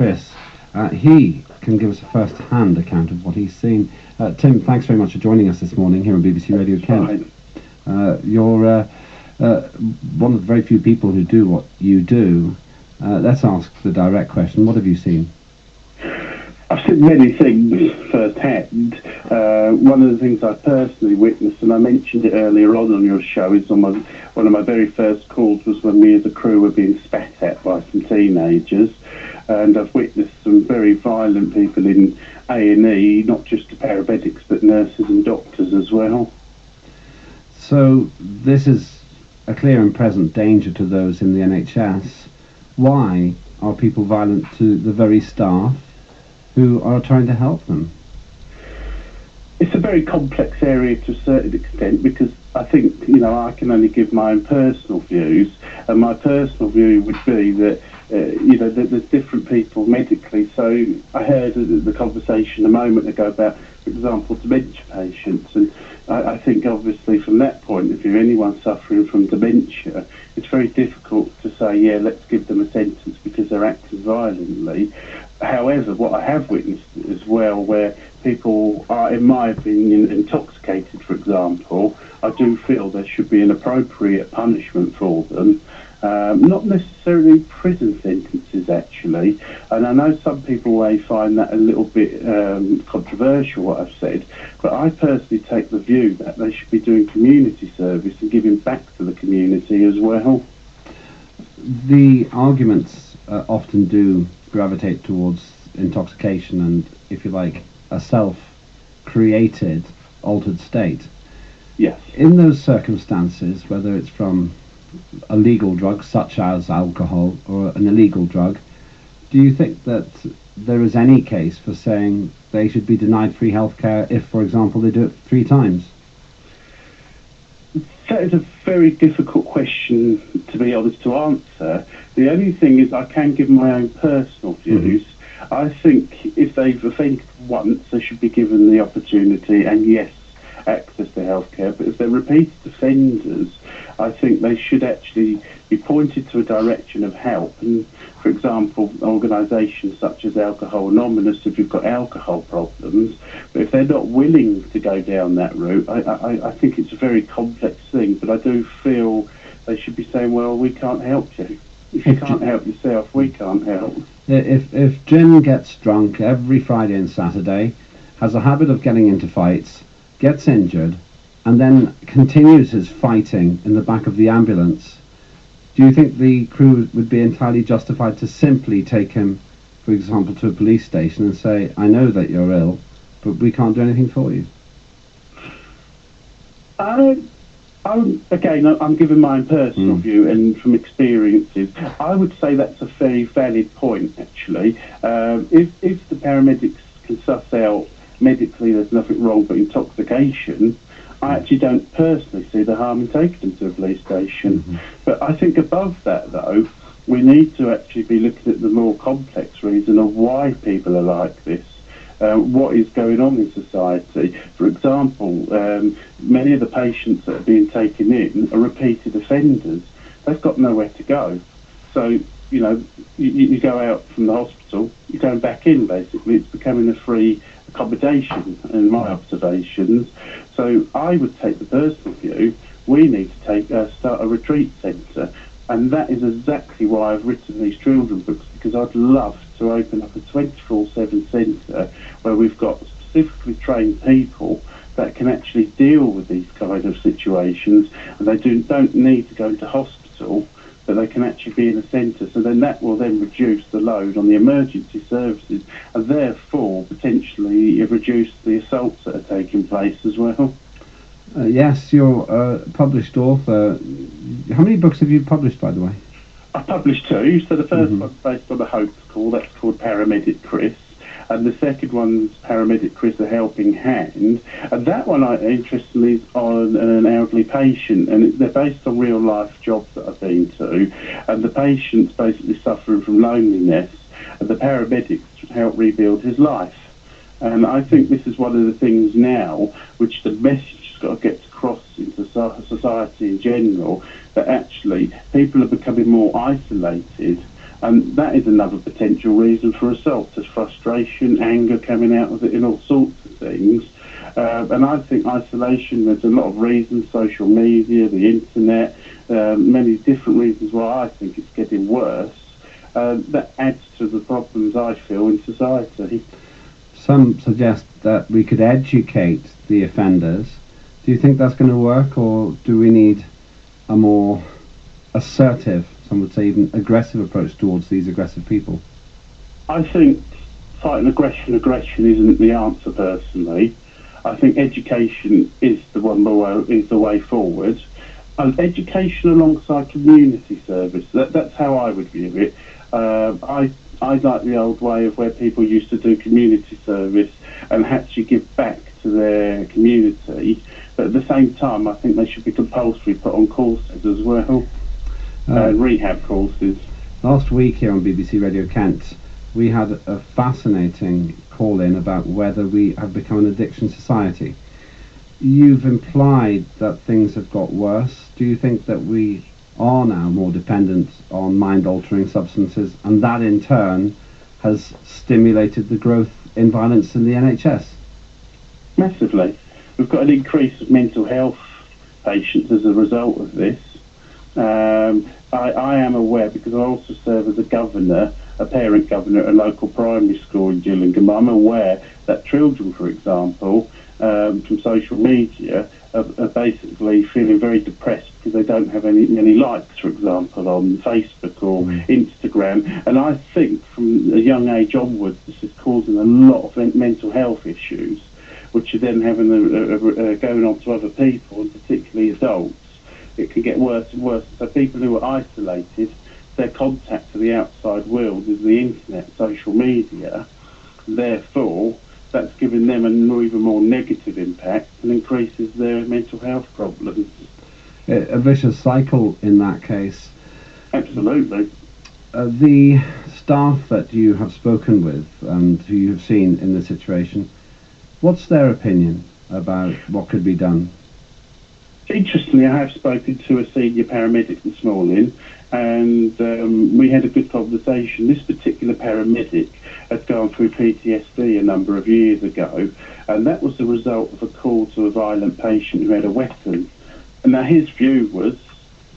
Chris. He can give us a first-hand account of what he's seen. Tim, thanks very much for joining us this morning here on BBC Radio Kent. You're one of the very few people who do what you do. Let's ask the direct question. What have you seen? I've seen many things firsthand. One of the things I personally witnessed, and I mentioned it earlier on your show, is one of my very first calls was when we as a crew were being spat at by some teenagers. And I've witnessed some very violent people in A&E, not just the paramedics, but nurses and doctors as well. So this is a clear and present danger to those in the NHS. Why are people violent to the very staff who are trying to help them? It's a very complex area to a certain extent, because I think, I can only give my own personal views, and my personal view would be that there's different people medically. So I heard the conversation a moment ago about, for example, dementia patients, and I think obviously from that point of view, anyone suffering from dementia, it's very difficult to say, yeah, let's give them a sentence because they're acting violently. However, what I have witnessed as well, where people are, in my opinion, intoxicated, for example, I do feel there should be an appropriate punishment for them. Not necessarily prison sentences, actually. And I know some people may find that a little bit controversial, what I've said, but I personally take the view that they should be doing community service and giving back to the community as well. The arguments often do gravitate towards intoxication and, if you like, a self-created altered state. Yes. In those circumstances, whether it's from a legal drug such as alcohol or an illegal drug, do you think that there is any case for saying they should be denied free healthcare if, for example, they do it 3 times? That is a very difficult question, to be honest, to answer. The only thing is I can give my own personal views. I think if they've offended once, they should be given the opportunity and, yes, access to healthcare. But if they're repeated offenders, I think they should actually be pointed to a direction of help. And, for example, organisations such as Alcohol Anonymous, if you've got alcohol problems, but if they're not willing to go down that route, I think it's a very complex thing. But I do feel they should be saying, well, we can't help you. If you can't help yourself, we can't help. If Jim gets drunk every Friday and Saturday, has a habit of getting into fights, gets injured, and then continues his fighting in the back of the ambulance, do you think the crew would be entirely justified to simply take him, for example, to a police station and say, I know that you're ill, but we can't do anything for you? Again, I'm giving my own personal view and from experiences. I would say that's a very valid point, actually. If the paramedics can suss out medically there's nothing wrong but intoxication, I actually don't personally see the harm in taking them to a police station. But I think above that, though, we need to actually be looking at the more complex reason of why people are like this. What is going on in society? For example, many of the patients that are being taken in are repeated offenders. They've got nowhere to go. So, you go out from the hospital, you're going back in, basically. It's becoming a free accommodation, in my observations. So I would take the personal view, we need to start a retreat centre. And that is exactly why I've written these children books, because I'd love to open up a 24/7 centre where we've got specifically trained people that can actually deal with these kind of situations, and they don't need to go into hospital, but they can actually be in a centre. So then that will then reduce the load on the emergency services, and therefore potentially reduce the assaults that are taking place as well. Yes, you're a published author. How many books have you published, by the way? I published 2. So the first one's based on a Hope's Call. That's called Paramedic Chris. And the second one's Paramedic Chris, A Helping Hand. And that one, interestingly, is on an elderly patient. And they're based on real-life jobs that I've been to. And the patient's basically suffering from loneliness. And the paramedics help rebuild his life. And I think this is one of the things now which the message got to get across into society in general, that actually people are becoming more isolated, And that is another potential reason for assault. There's frustration, anger coming out of it in all sorts of things. And I think isolation, there's a lot of reasons, social media, the internet, many different reasons why I think it's getting worse. That adds to the problems I feel in society. Some suggest that we could educate the offenders. Do you think that's going to work, or do we need a more assertive, some would say even aggressive approach towards these aggressive people? I think fighting aggression isn't the answer personally. I think education is the way forward. Education alongside community service, that's how I would view it. I like the old way of where people used to do community service and actually give back to their community. But at the same time, I think they should be compulsory put on courses as well, rehab courses. Last week here on BBC Radio Kent, we had a fascinating call-in about whether we have become an addiction society. You've implied that things have got worse. Do you think that we are now more dependent on mind-altering substances, and that in turn has stimulated the growth in violence in the NHS? Massively. We've got an increase of mental health patients as a result of this. I am aware, because I also serve as a parent governor at a local primary school in Gillingham. I'm aware that children, for example, from social media are basically feeling very depressed because they don't have any likes, for example, on Facebook or Instagram. And I think from a young age onwards, this is causing a lot of mental health issues, which are then having going on to other people, and particularly adults. It can get worse and worse. So people who are isolated, their contact to the outside world is the internet, social media. Therefore, that's giving them an even more negative impact and increases their mental health problems. A vicious cycle in that case. Absolutely. The staff that you have spoken with and who you've seen in the situation, what's their opinion about what could be done? Interestingly, I have spoken to a senior paramedic this morning, and we had a good conversation. This particular paramedic had gone through PTSD a number of years ago, and that was the result of a call to a violent patient who had a weapon. And now his view was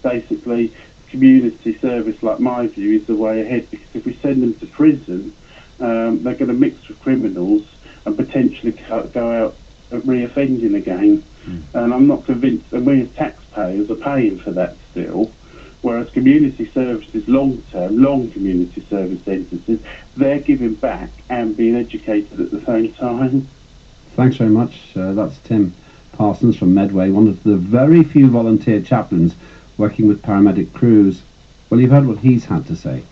basically community service, like my view, is the way ahead, because if we send them to prison, they're going to mix with criminals and potentially go out re-offending again. And I'm not convinced, and we as taxpayers are paying for that still, whereas community services, long community service sentences, they're giving back and being educated at the same time. Thanks very much. That's Tim Parsons from Medway, one of the very few volunteer chaplains working with paramedic crews. Well, you've heard what he's had to say.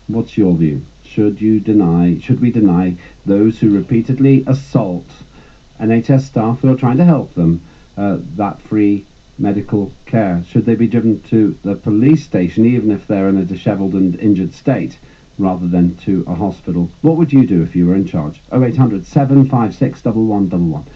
What's your view? Should we deny those who repeatedly assault NHS staff who are trying to help them that free medical care? Should they be driven to the police station even if they're in a dishevelled and injured state, rather than to a hospital? What would you do if you were in charge? 0800 756 1111.